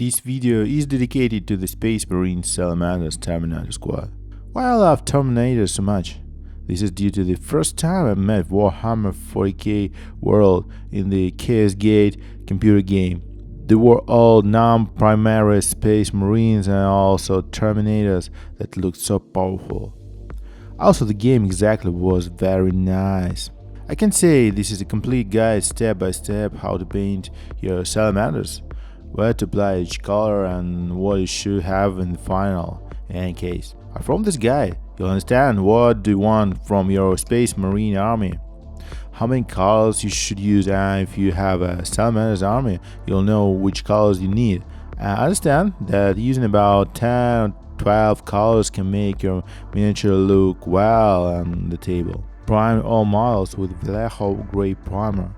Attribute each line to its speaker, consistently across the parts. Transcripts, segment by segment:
Speaker 1: This video is dedicated to the Space Marines Salamanders Terminator Squad. Why I love Terminators so much? This is due to the first time I met Warhammer 40k world in the Chaos Gate computer game. They were all non-primary Space Marines and also Terminators that looked so powerful. Also, the game exactly was very nice. I can say this is a complete guide step by step how to paint your salamanders, where to apply each color and what you should have in the final. In any case, from this guide, you'll understand what do you want from your Space Marine army, how many colors you should use, and if you have a Salamanders army, you'll know which colors you need. Understand that using about 10 or 12 colors can make your miniature look well on the table. Prime all models with Vallejo Gray Primer.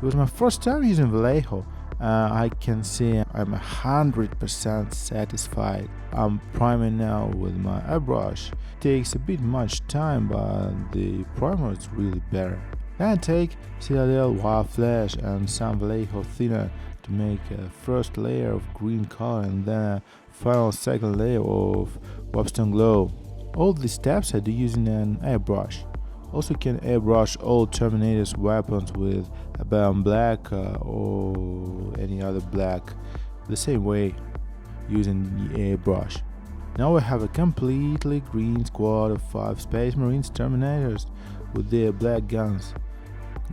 Speaker 1: It was my first time using Vallejo. I can say I'm 100% satisfied. I'm priming now with my airbrush. It takes a bit much time, but the primer is really better. Then I take Citadel Wild Flash and some Vallejo thinner to make a first layer of green color and then a final second layer of Webstone Glow. All these steps I do using an airbrush. Also can airbrush all Terminator's weapons with a Bayon black or any other black the same way using the airbrush. Now we have a completely green squad of 5 Space Marines Terminators with their black guns.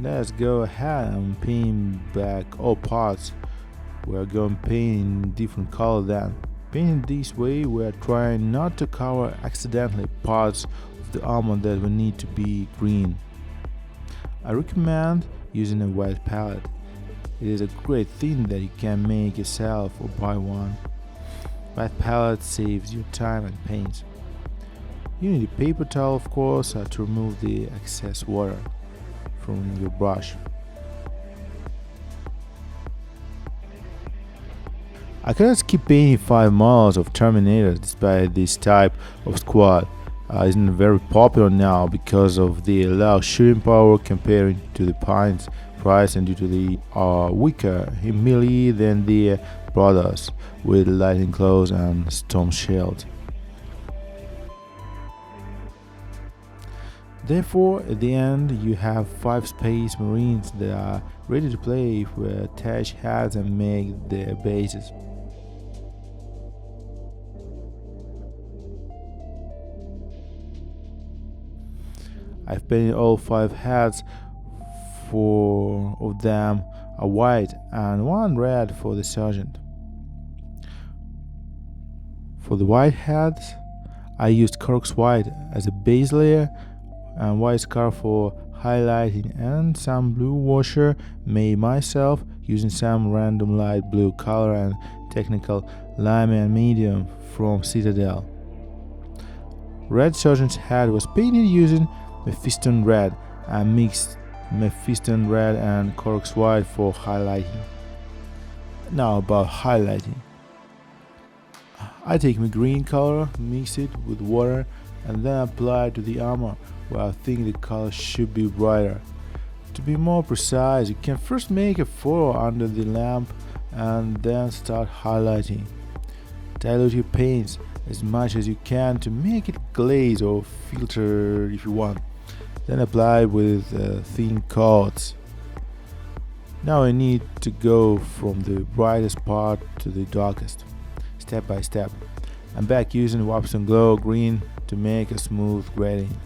Speaker 1: Let's go ahead and paint back all parts. We are going to paint in different color then. Painting this way we are trying not to cover accidentally parts the armor that will need to be green. I recommend using a white palette. It is a great thing that you can make yourself or buy one. White palette saves you time and paint. You need a paper towel of course to remove the excess water from your brush. I cannot skip painting 5 models of Terminators despite this type of squad. Isn't very popular now because of the low shooting power compared to the Pine's price and due to the weaker in melee than the brothers with lightning claws and storm shield. Therefore, at the end you have 5 Space Marines that are ready to play if we attach heads and make their bases. I've painted all 5 heads, 4 of them are white and 1 red for the sergeant. For the white heads, I used Corks White as a base layer and white scarf for highlighting and some blue washer made myself using some random light blue color and technical lime and medium from Citadel. Red sergeant's head was painted using Mephiston Red and mixed Mephiston Red and Corks White for highlighting. Now about highlighting. I take my green color, mix it with water and then apply it to the armor where I think the color should be brighter. To be more precise, you can first make a furrow under the lamp and then start highlighting. Dilute your paints as much as you can to make it glaze or filter if you want. Then apply with thin coats. Now I need to go from the brightest part to the darkest, step by step. I'm back using Webstone Glow green to make a smooth grading.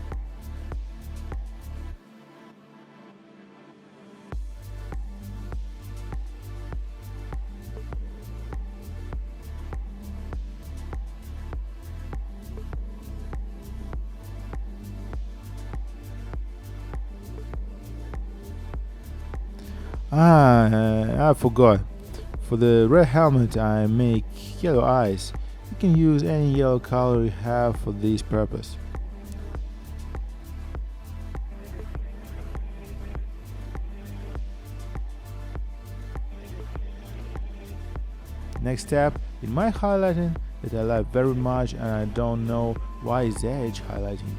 Speaker 1: I forgot. For the red helmet I make yellow eyes. You can use any yellow color you have for this purpose. Next step in my highlighting that I like very much and I don't know why is edge highlighting.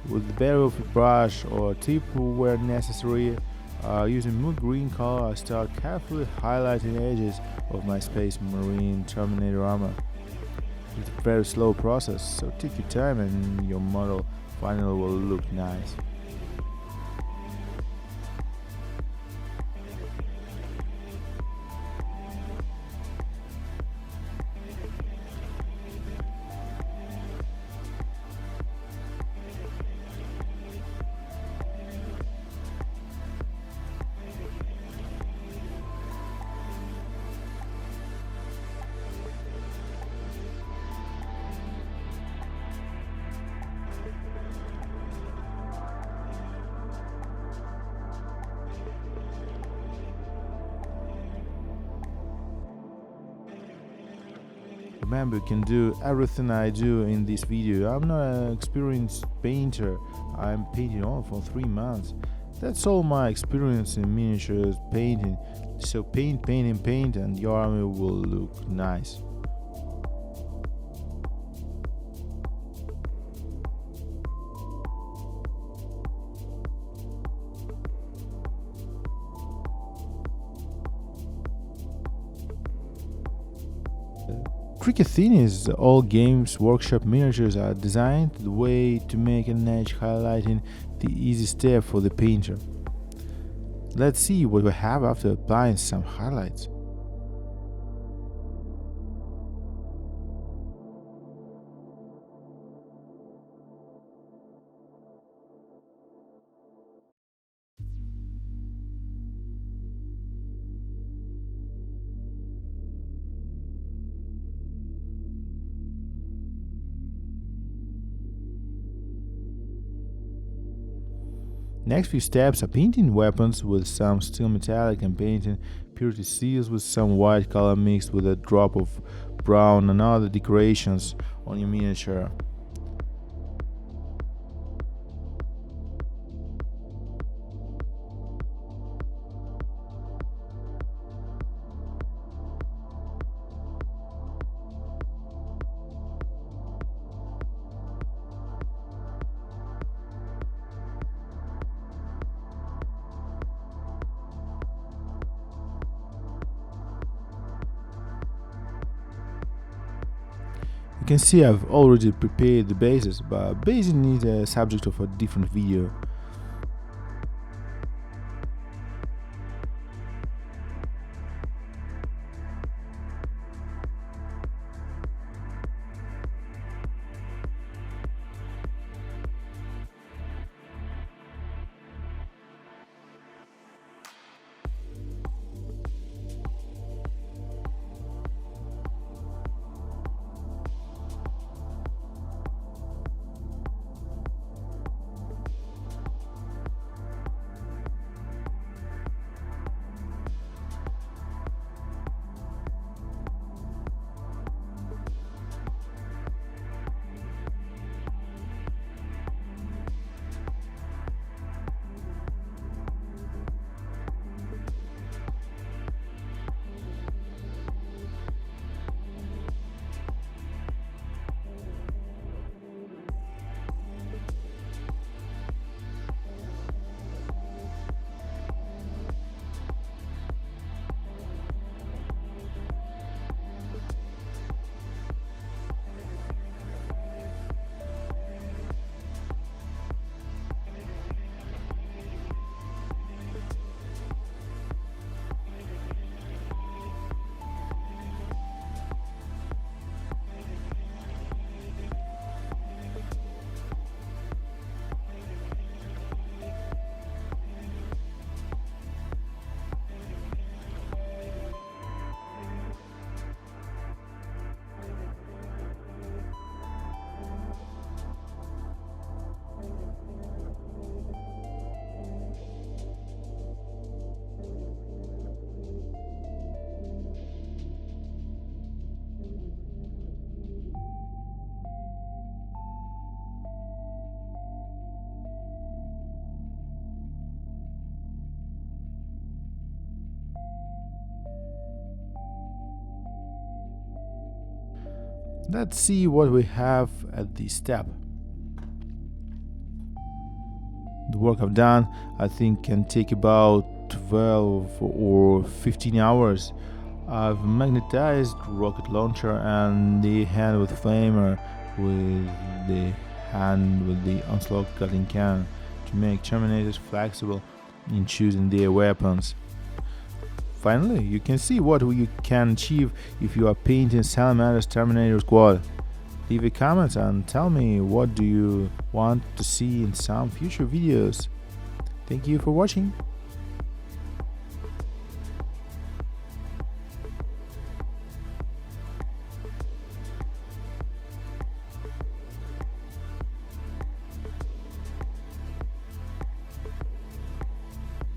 Speaker 1: With the barrel of a brush or tip where necessary, Using mood green color, I start carefully highlighting edges of my Space Marine Terminator armor. It's a very slow process, so take your time and your model finally will look nice. Remember, you can do everything I do in this video. I'm not an experienced painter. I'm painting on for 3 months. That's all my experience in miniatures painting. So paint, and your army will look nice. Tricky thing is, all Games Workshop miniatures are designed the way to make an edge highlighting the easy step for the painter. Let's see what we have after applying some highlights. Next few steps are painting weapons with some steel metallic and painting purity seals with some white color mixed with a drop of brown and other decorations on your miniature. You can see I've already prepared the bases, but bases need a subject of a different video. Let's see what we have at this step. The work I've done, I think, can take about 12 or 15 hours. I've magnetized rocket launcher and the hand with flamer with the hand with the onslaught cutting cannon to make Terminators flexible in choosing their weapons. Finally, you can see what you can achieve if you are painting Salamanders Terminator Squad. Leave a comment and tell me what do you want to see in some future videos. Thank you for watching.